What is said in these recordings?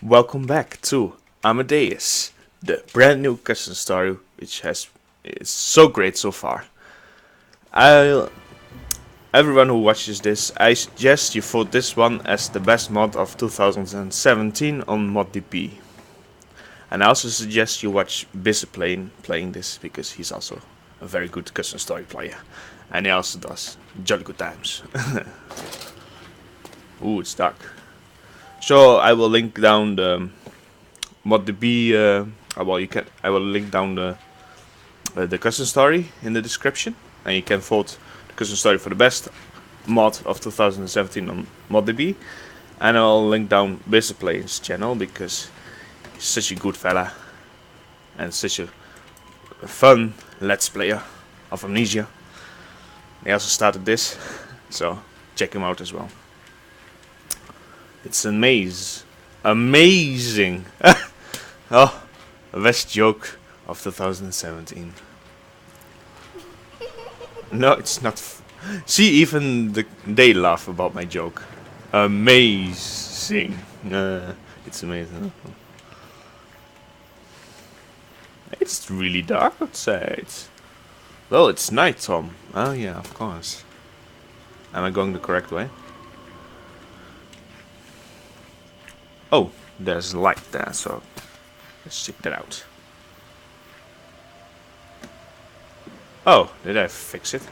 Welcome back to Amadeus, the brand new custom story, which is so great so far. I Everyone who watches this, I suggest you vote this one as the best mod of 2017 on moddb. And I also suggest you watch playing this because he's also a very good custom story player, and he also does jolly good times. Ooh, it's dark. So I will link down the moddb. I will link down the custom story in the description, and you can vote the custom story for the best mod of 2017 on moddb. And I'll link down Play's channel because he's such a good fella and such a fun let's player of Amnesia. He also started this, so check him out as well. It's amazing. Oh, best joke of 2017. No, it's not. See, even they laugh about my joke. Amazing. It's amazing. It's really dark outside. Well, it's night, Tom. Oh yeah, of course. Am I going the correct way? Oh, there's light there, so let's check that out. Oh, did I fix it?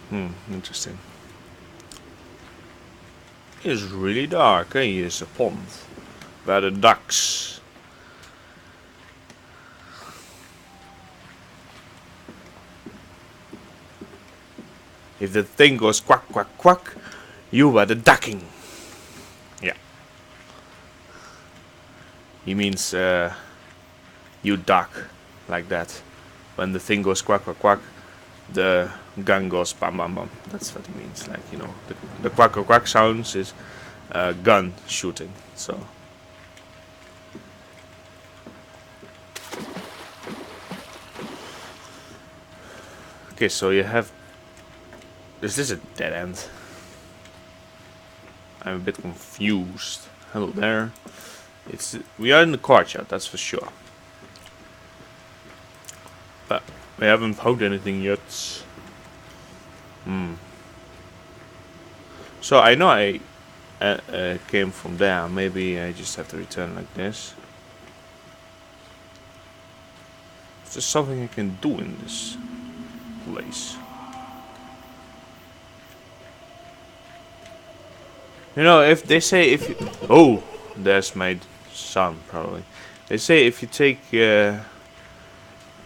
Interesting. It's really dark. Here's a pond where the ducks. If the thing goes quack quack quack, you are the ducking. Yeah. He means you duck like that. When the thing goes quack quack quack, the gun goes bam bam bam. That's what it means. Like, you know, the quack quack quack sounds is gun shooting. So. Okay, so you have. Is this a dead end? I'm a bit confused. Hello there. We are in the courtyard, that's for sure. But we haven't found anything yet. So I know I came from there. Maybe I just have to return like this. Is there something I can do in this place? You know, if they say if you... Oh, there's my son, probably. They say if you take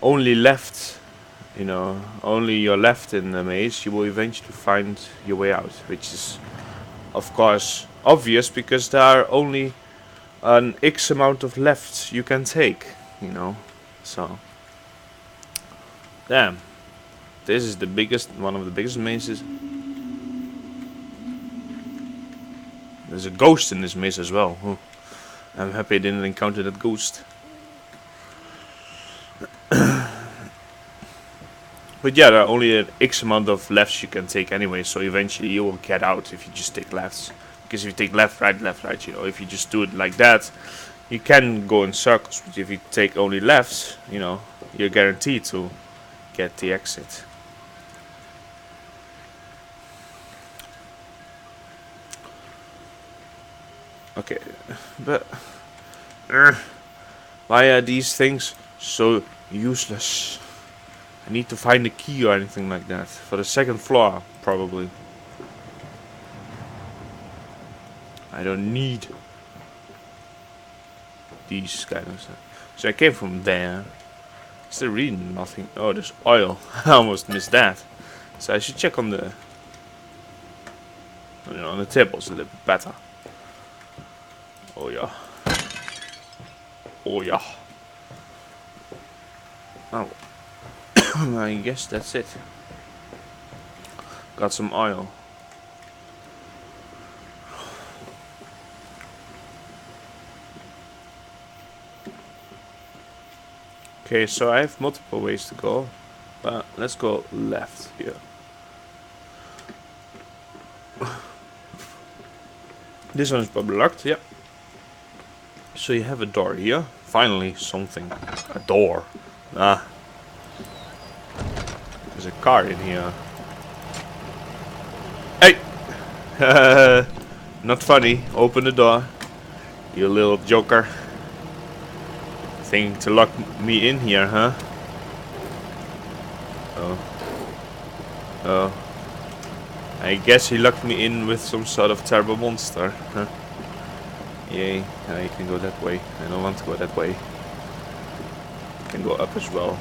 only left, you know, only your left in the maze, you will eventually find your way out. Which is, of course, obvious because there are only an X amount of lefts you can take, you know. So, damn. This is the biggest, one of the biggest mazes. There's a ghost in this maze as well. I'm happy I didn't encounter that ghost. But yeah, there are only an X amount of lefts you can take anyway, so eventually you will get out if you just take lefts. Because if you take left, right, you know, if you just do it like that, you can go in circles. But if you take only lefts, you know, you're guaranteed to get the exit. Okay, but why are these things so useless? I need to find a key or anything like that. For the second floor, probably. I don't need these kind of stuff. So I came from there. Is there really nothing? Oh, there's oil. I almost missed that. So I should check on the, you know, on the tables a little bit better. Oh yeah. Oh yeah. Oh. I guess that's it. Got some oil. Okay, so I have multiple ways to go, but let's go left here. This one is probably locked, yeah. So you have a door here. Finally, something. A door. Ah. There's a car in here. Hey! Not funny. Open the door. You little joker. Think to lock me in here, huh? Oh. Oh. I guess he locked me in with some sort of terrible monster, huh? Yay, I can go that way. I don't want to go that way. I can go up as well.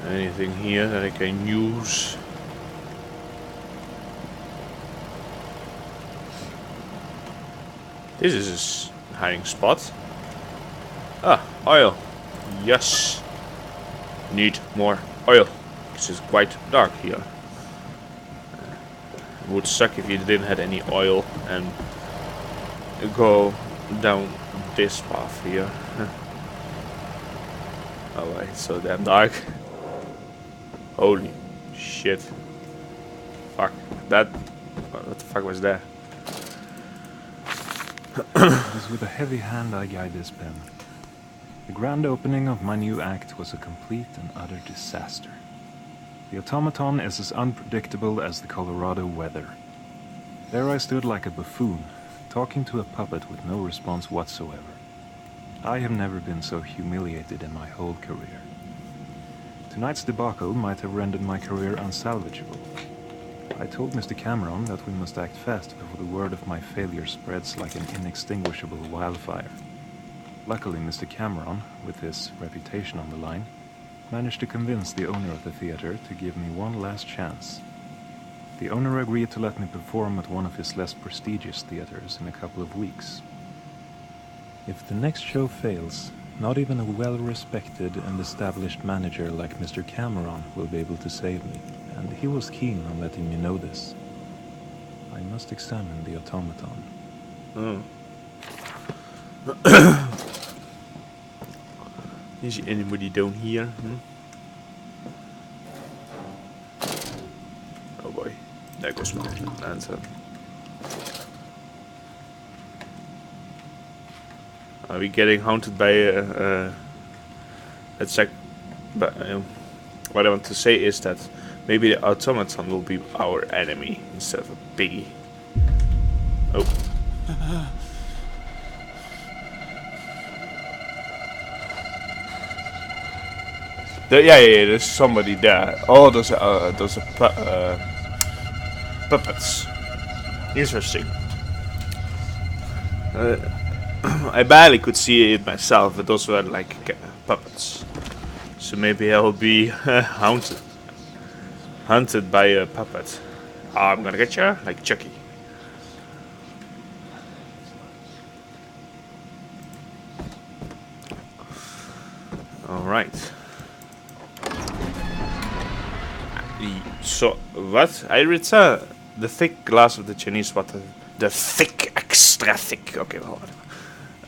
Anything here that I can use? This is a hiding spot. Ah, oil. Yes. Need more oil. This is quite dark here. It would suck if you didn't have any oil and go down this path here. Oh wait, it's so damn dark. Holy shit. Fuck. That... What the fuck was that? It was with a heavy hand I guide this pen. The grand opening of my new act was a complete and utter disaster. The automaton is as unpredictable as the Colorado weather. There I stood like a buffoon, talking to a puppet with no response whatsoever. I have never been so humiliated in my whole career. Tonight's debacle might have rendered my career unsalvageable. I told Mr. Cameron that we must act fast before the word of my failure spreads like an inextinguishable wildfire. Luckily, Mr. Cameron, with his reputation on the line, managed to convince the owner of the theater to give me one last chance. The owner agreed to let me perform at one of his less prestigious theaters in a couple of weeks. If the next show fails, not even a well-respected and established manager like Mr. Cameron will be able to save me, and he was keen on letting me know this. I must examine the automaton. Oh. Is anybody down here? Oh boy, there goes my lantern. Are we getting haunted by let's check. But what I want to say is that maybe the automaton will be our enemy instead of a piggy. Oh. Yeah, there's somebody there. Oh, those are puppets. Interesting. I barely could see it myself, but those were like puppets. So maybe I will be hunted by a puppet. Oh, I'm gonna get you, like Chucky. All right. So what? I return the thick glass of the Chinese water. The thick, extra thick. Okay, well, whatever.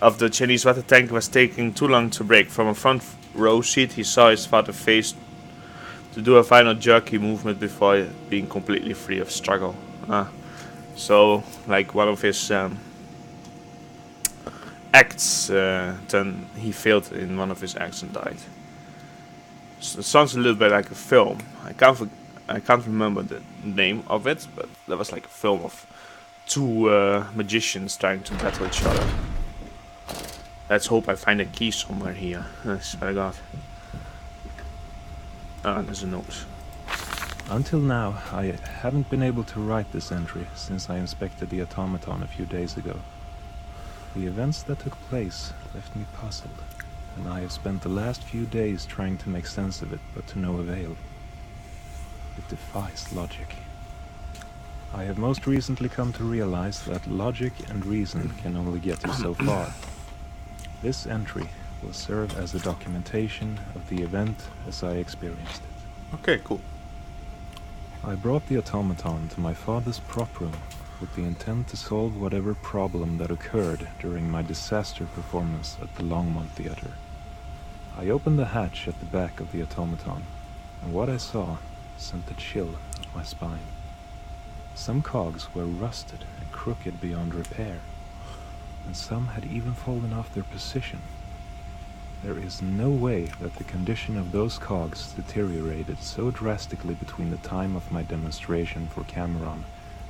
Of the Chinese water tank was taking too long to break. From a front row seat, he saw his father face to do a final jerky movement before being completely free of struggle. So, like one of his acts, then he failed in one of his acts and died. So it sounds a little bit like a film. I can't remember the name of it, but there was like a film of two magicians trying to battle each other. Let's hope I find a key somewhere here. I swear to God. Ah, there's a note. Until now, I haven't been able to write this entry since I inspected the automaton a few days ago. The events that took place left me puzzled, and I have spent the last few days trying to make sense of it, but to no avail. It defies logic. I have most recently come to realize that logic and reason can only get you so far. This entry will serve as a documentation of the event as I experienced it. Okay, cool. I brought the automaton to my father's prop room with the intent to solve whatever problem that occurred during my disaster performance at the Longmont Theater. I opened the hatch at the back of the automaton, and what I saw sent a chill up my spine. Some cogs were rusted and crooked beyond repair, and some had even fallen off their position. There is no way that the condition of those cogs deteriorated so drastically between the time of my demonstration for Cameron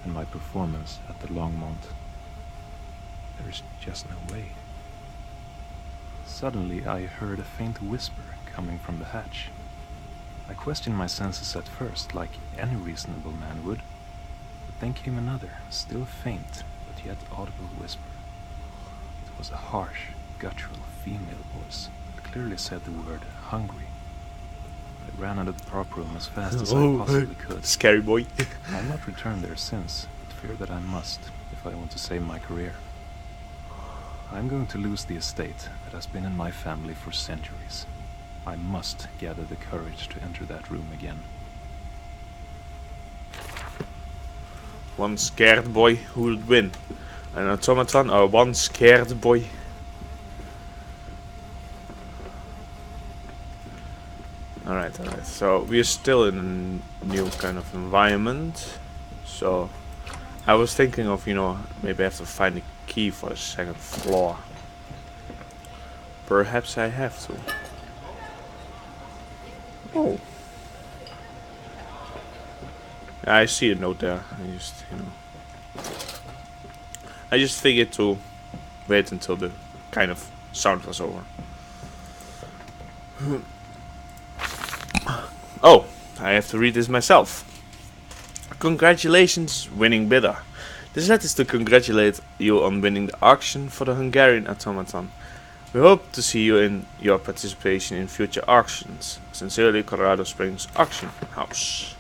and my performance at the Longmont. There is just no way. Suddenly I heard a faint whisper coming from the hatch. I questioned my senses at first, like any reasonable man would, but then came another, still faint, but yet audible whisper. It was a harsh, guttural female voice that clearly said the word hungry. I ran out of the prop room as fast as I possibly could. Scary boy. I have not returned there since, but fear that I must if I want to save my career. I am going to lose the estate that has been in my family for centuries. I must gather the courage to enter that room again. One scared boy who would win. An automaton or one scared boy? Alright, so we are still in a new kind of environment. So I was thinking of, maybe I have to find a key for the second floor. Perhaps I have to. Oh. I see a note there. I just figured to wait until the kind of sound was over. Oh, I have to read this myself. Congratulations, winning bidder. This letter is to congratulate you on winning the auction for the Hungarian automaton. We hope to see you in your participation in future auctions. Sincerely, Colorado Springs Auction House.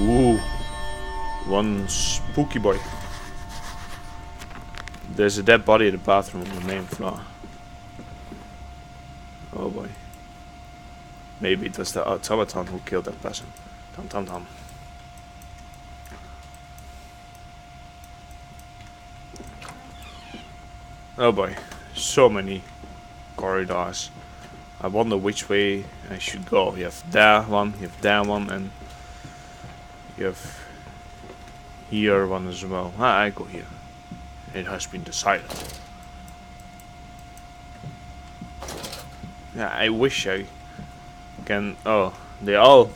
Ooh, one spooky boy. There's a dead body in the bathroom on the main floor. Oh boy. Maybe it was the automaton who killed that person. Tom tom tom. Oh boy, so many corridors. I wonder which way I should go. You have there one, you have there one, and you have here one as well. I go here. It has been decided. Yeah, I wish I can. Oh, they all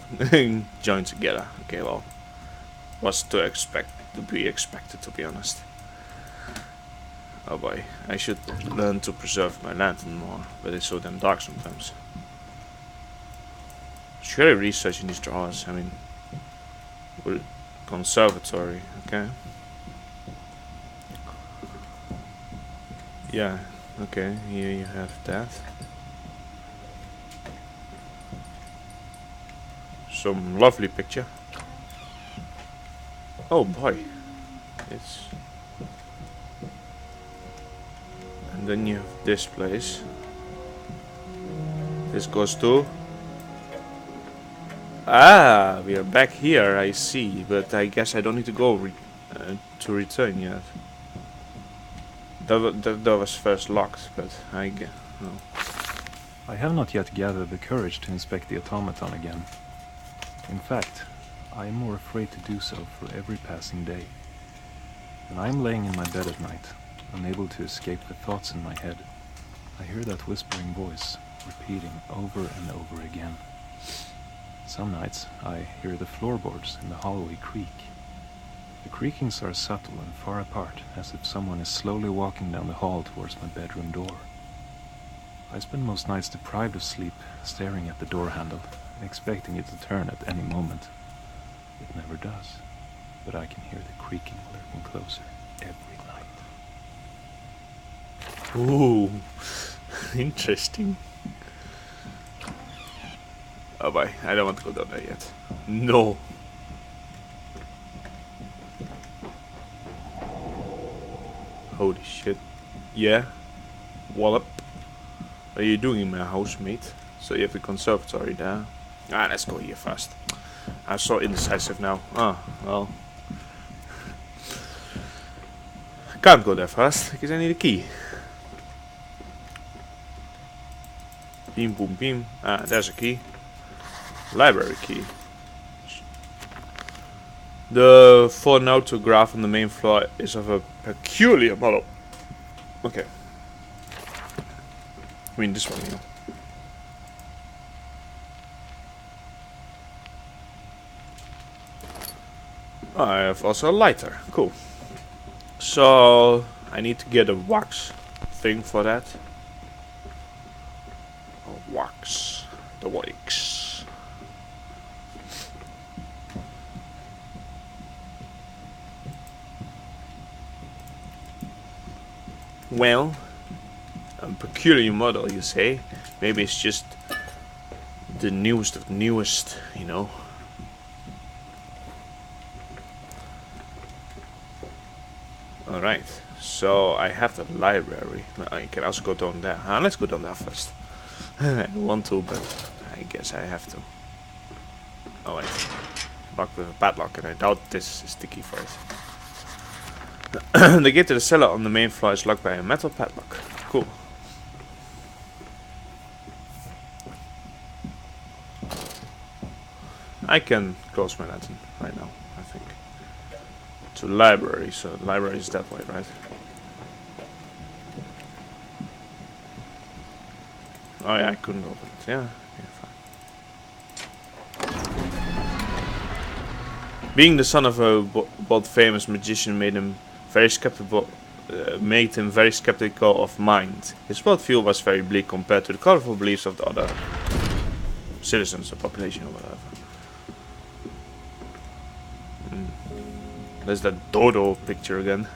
join together. Okay, well, what's to be expected, to be honest. Oh boy, I should learn to preserve my lantern more, but it's so damn dark sometimes. Should I research in these drawers? I mean, conservatory, okay. Yeah, okay, here you have that. Some lovely picture. Oh boy, it's... And then you have this place. This goes to... Ah, we are back here, I see. But I guess I don't need to go to return yet. That was first locked, but I guess... No. I have not yet gathered the courage to inspect the automaton again. In fact, I am more afraid to do so for every passing day. When I am laying in my bed at night, unable to escape the thoughts in my head, I hear that whispering voice repeating over and over again. Some nights I hear the floorboards in the hallway creak. The creakings are subtle and far apart, as if someone is slowly walking down the hall towards my bedroom door. I spend most nights deprived of sleep, staring at the door handle, expecting it to turn at any moment. It never does, but I can hear the creaking lurking closer every night. Ooh, interesting. Oh boy, I don't want to go down there yet. No. Holy shit. Yeah. Wallop. What are you doing in my house, mate? So you have the conservatory there. Ah, let's go here first. I'm so indecisive now. Ah, well. I can't go there first, because I need a key. Beam, boom, beam. Ah, there's a key. Library key. The phonautograph on the main floor is of a peculiar model. Okay. I mean this one, you know. I have also a lighter. Cool. So I need to get a wax thing for that. Wax. The wax. Well, a peculiar model, you say? Maybe it's just the newest of the newest, you know. Alright, so I have the library. I can also go down there. Let's go down there first. I don't want to, but I guess I have to. Oh wait, locked with a padlock, and I doubt this is the key for it. The gate to the cellar on the main floor is locked by a metal padlock. Cool. I can close my lantern right now, I think. To library, so the library is that way, right? Oh yeah, I couldn't open it. Yeah, fine. Being the son of a both famous magician made him very skeptical. Made him very skeptical of mind. His worldview was very bleak compared to the colorful beliefs of the other citizens or population or whatever. There's that dodo picture again.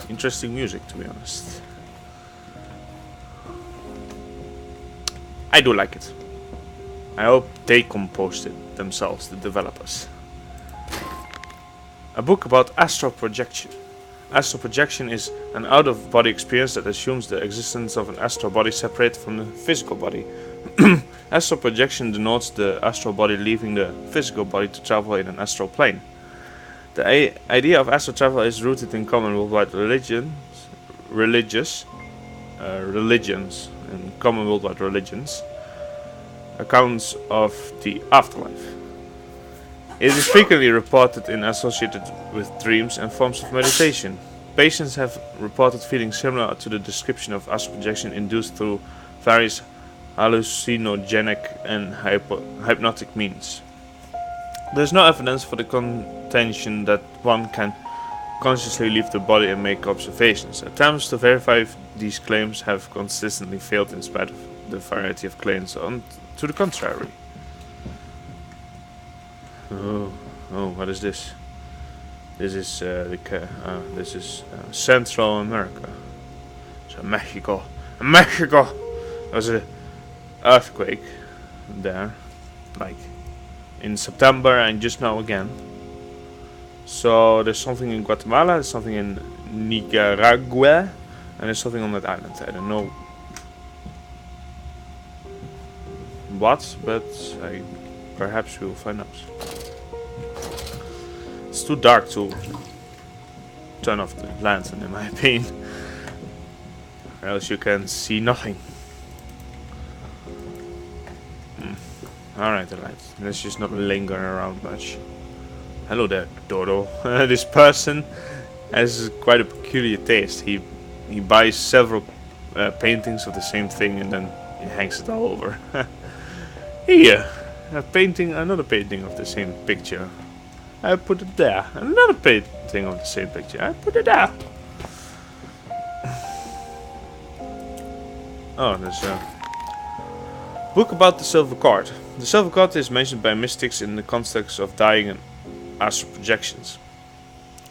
Interesting music, to be honest. I do like it. I hope they composed it themselves, the developers. A book about astral projection. Astral projection is an out-of-body experience that assumes the existence of an astral body separate from the physical body. Astral projection denotes the astral body leaving the physical body to travel in an astral plane. The idea of astral travel is rooted in common worldwide religions and common worldwide religions. Accounts of the afterlife. It is frequently reported and associated with dreams and forms of meditation. Patients have reported feelings similar to the description of astral projection induced through various hallucinogenic and hypnotic means. There is no evidence for the contention that one can consciously leave the body and make observations. Attempts to verify these claims have consistently failed in spite of the variety of claims to the contrary. Oh, what is this? This is Central America. So Mexico. There was an earthquake there, like in September, and just now again. So there's something in Guatemala, there's something in Nicaragua, and there's something on that island. I don't know what, but perhaps we'll find out. It's too dark to turn off the lantern, in my opinion, or else you can see nothing. Alright, let's just not linger around much. Hello there, Dodo. This person has quite a peculiar taste. He buys several paintings of the same thing and then he hangs it all over. Here, another painting of the same picture. I put it there. Another painting of the same picture. I put it there. Oh, there's a book about the silver cord. The silver cord is mentioned by mystics in the context of dying and astral projections.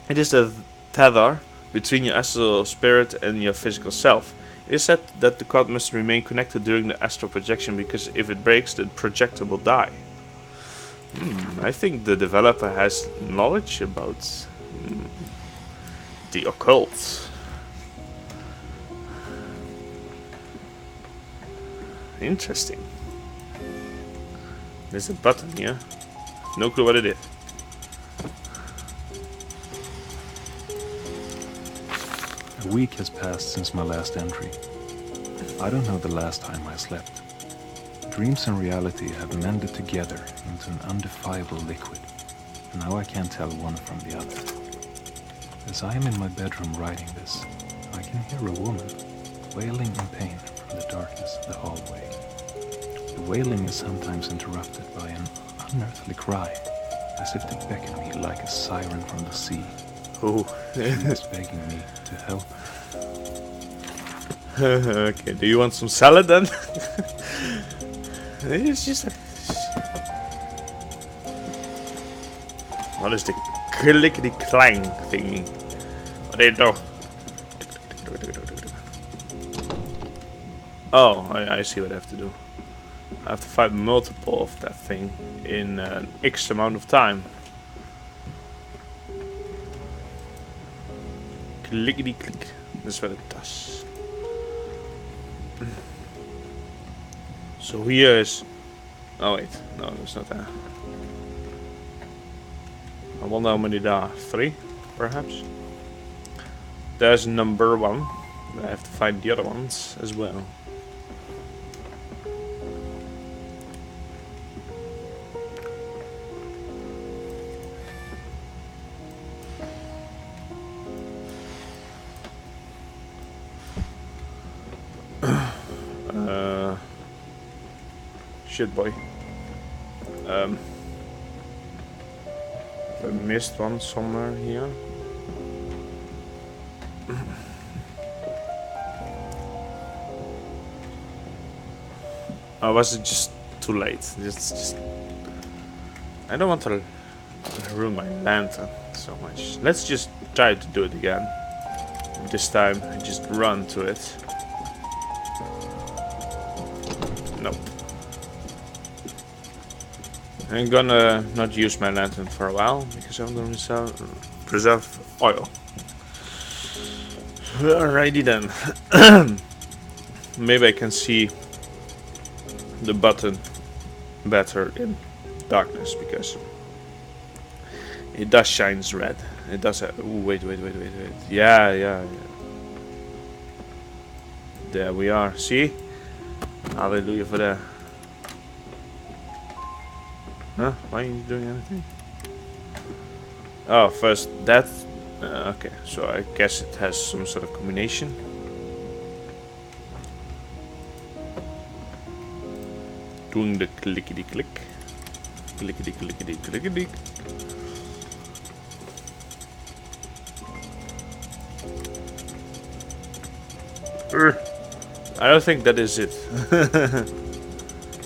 It is the tether between your astral spirit and your physical self. It is said that the cord must remain connected during the astral projection because if it breaks, the projector will die. I think the developer has knowledge about the occult. Interesting. There's a button here. No clue what it is. A week has passed since my last entry. I don't know the last time I slept. Dreams and reality have mended together into an undefiable liquid. Now I can't tell one from the other. As I am in my bedroom writing this, I can hear a woman wailing in pain from the darkness of the hallway. The wailing is sometimes interrupted by an unearthly cry, as if to beckon me like a siren from the sea. Oh. She is begging me to help her. Okay, do you want some salad then? It's just what is the clickety clang thingy? What do you do? Oh, I see what I have to do. I have to fight multiple of that thing in an X amount of time. Clickety click. That's what it does. So here is... Oh wait, no, it's not there. I wonder how many there are. 3, perhaps? There's number 1. I have to find the other ones as well. Shit, boy. I missed one somewhere here. Or was it just too late? Just I don't want to ruin my lantern so much. Let's just try to do it again. This time, I just run to it. Nope. I'm gonna not use my lantern for a while because I'm gonna preserve oil. Alrighty then. Maybe I can see the button better in darkness because it does shines red. It does have. Ooh, wait. Yeah. There we are. See? Hallelujah for that. Huh? Why are you doing anything? Oh, first that. Okay, so I guess it has some sort of combination. Doing the clickety click. Clickety clickety clickety. I don't think that is it.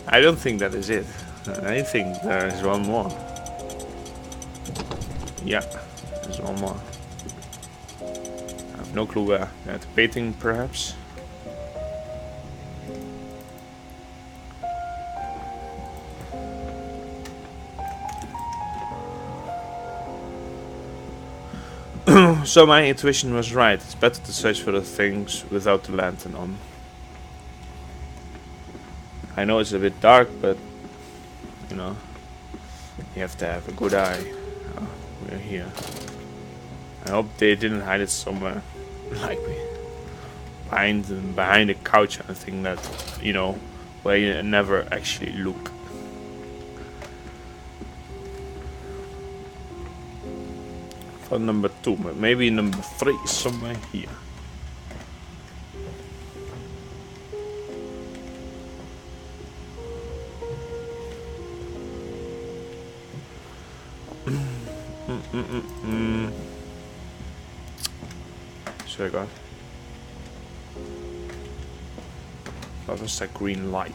I don't think that is it. I think there is one more. Yeah, there's one more. I have no clue where. Painting, perhaps. So my intuition was right. It's better to search for the things without the lantern on. I know it's a bit dark, but you know, you have to have a good eye. Oh, we're here. I hope they didn't hide it somewhere, like behind a couch. I think that, you know, where you never actually look. For number 2, but maybe number 3 is somewhere here. So I got. What was that green light?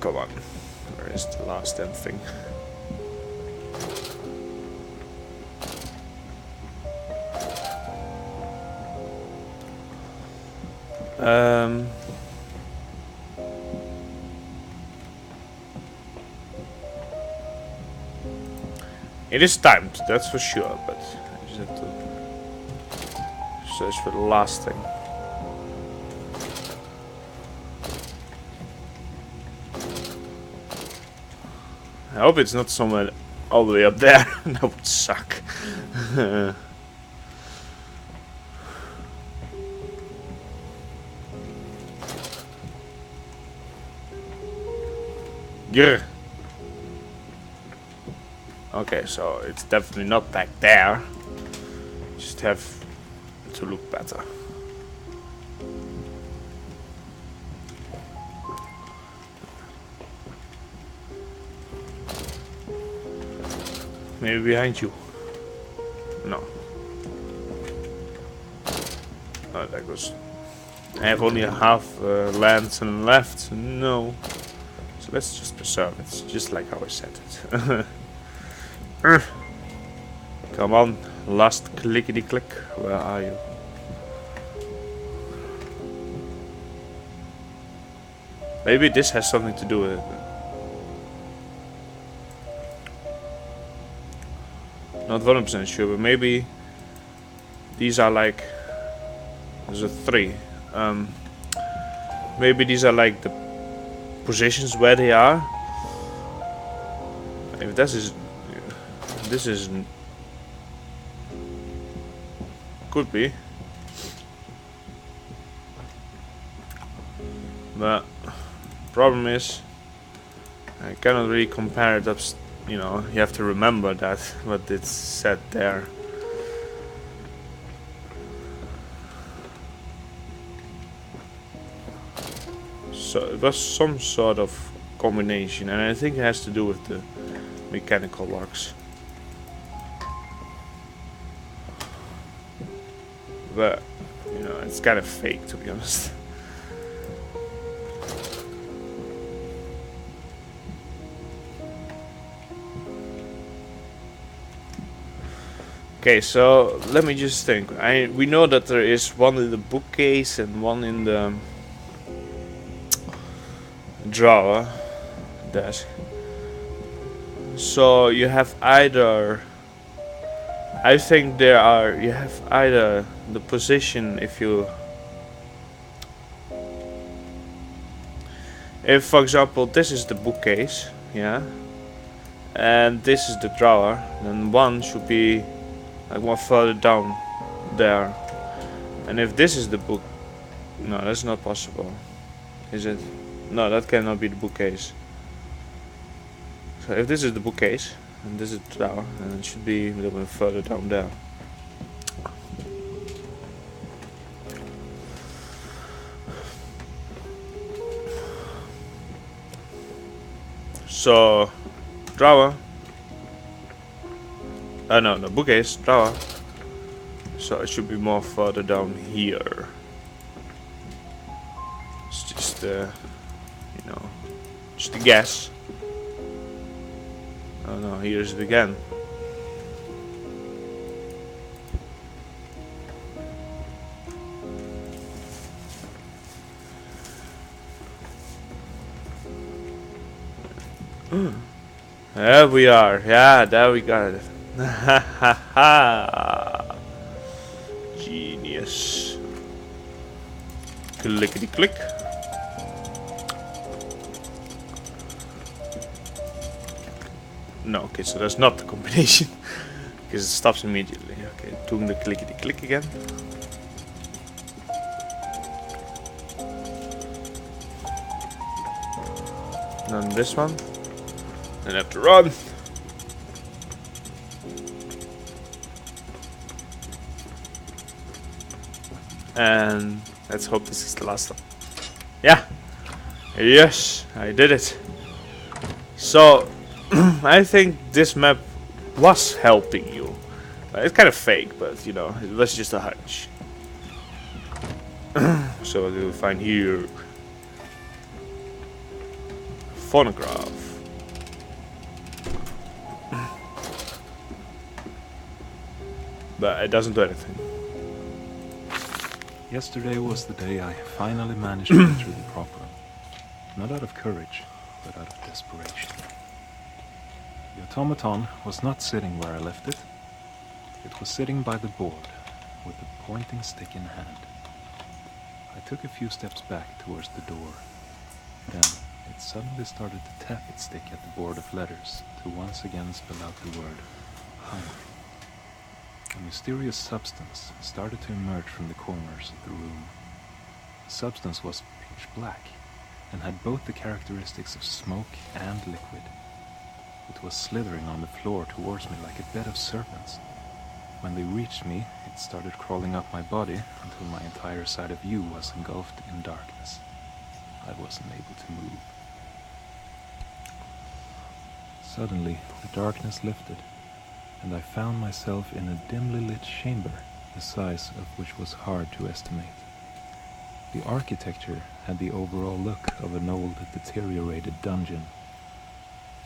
Come on, where is the last damn thing? It is timed, that's for sure, but I just have to search for the last thing. I hope it's not somewhere all the way up there. That would suck. Grr. Okay, so it's definitely not back there. Just have to look better. Maybe behind you. No. Oh, that goes. I have only half lantern left. No. So let's just preserve it, just like how I said it. Come on, last clickety click. Where are you? Maybe this has something to do with it. Not 100% sure, but maybe these are like. There's a 3. Maybe these are like the positions where they are. If this is could be, but problem is I cannot really compare it up. You know, you have to remember that what it's said there. So it was some sort of combination, and I think it has to do with the mechanical locks. But you know, it's kind of fake, to be honest. Okay, so let me just think. We know that there is one in the bookcase and one in the drawer desk. So you have either. I think there are. You have either the position if you. If, for example, this is the bookcase, yeah, and this is the drawer, then one should be like one further down there. And if this is the book, no, that's not possible, is it? No, that cannot be the bookcase. So if this is the bookcase and this is the drawer, then it should be a little bit further down there. So, drawer. No, bookcase, drawer. So it should be more further down here. It's just, you know, just a guess. Oh no, here's it again. There we are. Yeah, there we got it. Ha ha ha. Genius. Clickety click. No, okay, so that's not the combination. Because it stops immediately. Okay, doing the clickety click again. Then this one. Then I have to run. And let's hope this is the last one. Yeah. Yes, I did it. So, I think this map was helping you. It's kind of fake, but you know, it was just a hunch. So what do we find here? Phonograph. But it doesn't do anything. Yesterday was the day I finally managed to get through the problem. Not out of courage, but out of desperation. The automaton was not sitting where I left it. It was sitting by the board, with the pointing stick in hand. I took a few steps back towards the door. Then it suddenly started to tap its stick at the board of letters to once again spell out the word hunger. A mysterious substance started to emerge from the corners of the room. The substance was pitch black, and had both the characteristics of smoke and liquid. It was slithering on the floor towards me like a bed of serpents. When they reached me, it started crawling up my body until my entire side of view was engulfed in darkness. I wasn't able to move. Suddenly, the darkness lifted, and I found myself in a dimly lit chamber, the size of which was hard to estimate. The architecture had the overall look of an old, deteriorated dungeon.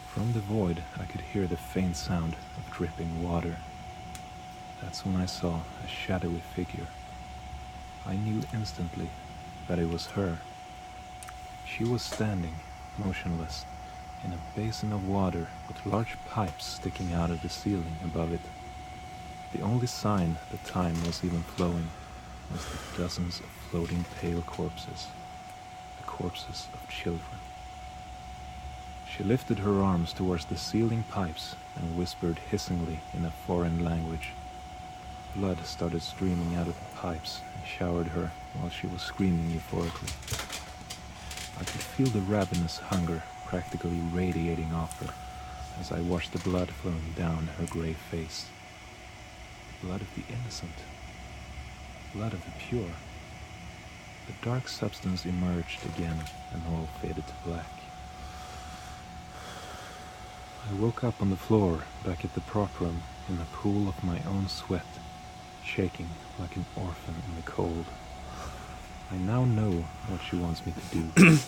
From the void, I could hear the faint sound of dripping water. That's when I saw a shadowy figure. I knew instantly that it was her. She was standing, motionless, in a basin of water with large pipes sticking out of the ceiling above it. The only sign that time was even flowing was the dozens of floating pale corpses, the corpses of children. She lifted her arms towards the ceiling pipes and whispered hissingly in a foreign language. Blood started streaming out of the pipes and showered her while she was screaming euphorically. I could feel the ravenous hunger practically radiating off her as I watched the blood flowing down her gray face. Blood of the innocent. Blood of the pure. The dark substance emerged again and all faded to black. I woke up on the floor back at the prop room in a pool of my own sweat, shaking like an orphan in the cold. I now know what she wants me to do.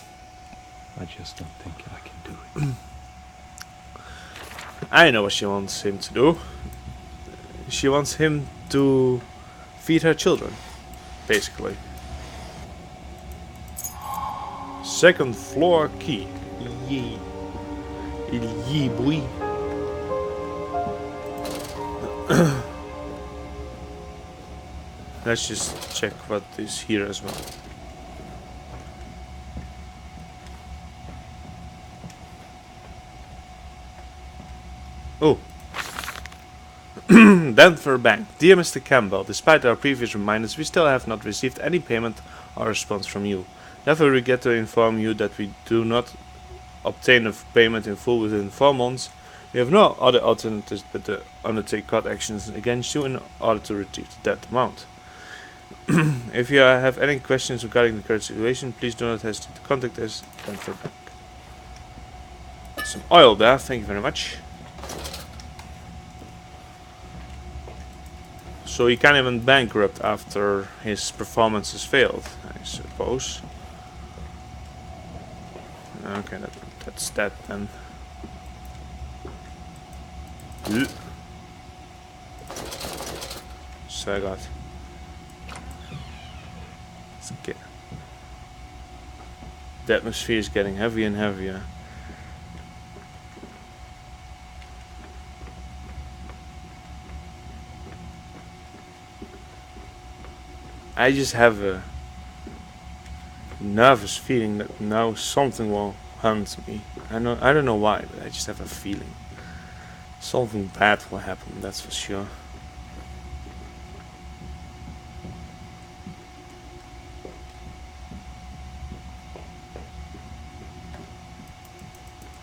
I just don't think I can do it. I know what she wants him to do. She wants him to feed her children, basically. Second floor key. Yee. Yee, boy. Let's just check what is here as well. Oh. Denver Bank. Dear Mr. Campbell, despite our previous reminders, we still have not received any payment or response from you. Therefore, we regret to inform you that we do not obtain a payment in full within 4 months. We have no other alternatives but to undertake court actions against you in order to retrieve that amount. If you have any questions regarding the current situation, please do not hesitate to contact us. Denver Bank. Some oil there, thank you very much. So he can't even bankrupt after his performance has failed, I suppose. Okay, that's that then. So I got. Let's get. The atmosphere is getting heavier and heavier. I just have a nervous feeling that now something will hunt me. I don't know why, but I just have a feeling. Something bad will happen, that's for sure.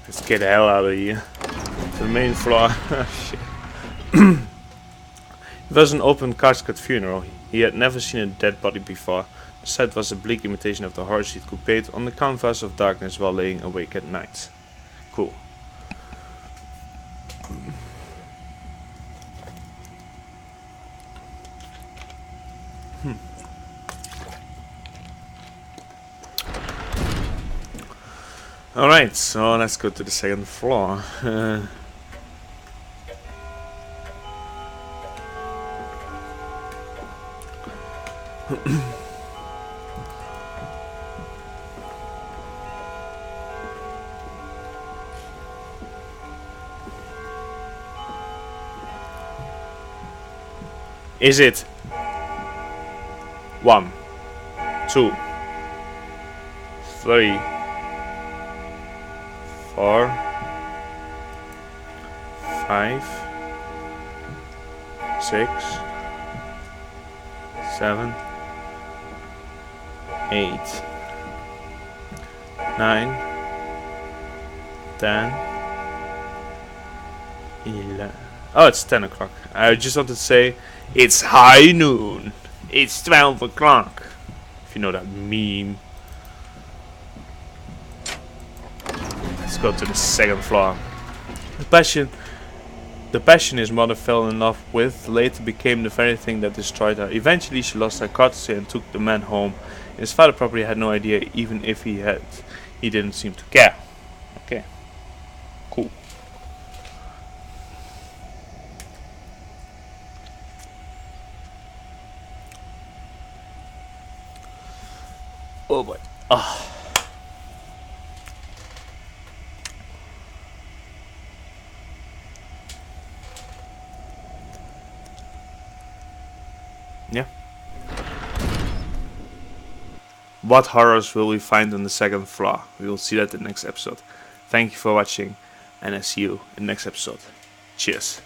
Let's get the hell out of here. To the main floor. Shit. It was an open casket funeral. He had never seen a dead body before. The sight was a bleak imitation of the horrors he could paint on the canvas of darkness while laying awake at night. Cool. Alright, so let's go to the second floor. Is it 1, 2, 3, 4, 5, 6, 7, 8, 9, 10, 11. Oh, it's 10 o'clock. I just wanted to say it's high noon. It's 12 o'clock. If you know that meme. Let's go to the second floor. The passion his mother fell in love with later became the very thing that destroyed her. Eventually she lost her courtesy and took the man home. His father probably had no idea, even if he had. He didn't seem to care. Okay. Cool. Oh boy. Ah. Yeah. What horrors will we find on the second floor? We will see that in the next episode. Thank you for watching, and I see you in the next episode. Cheers.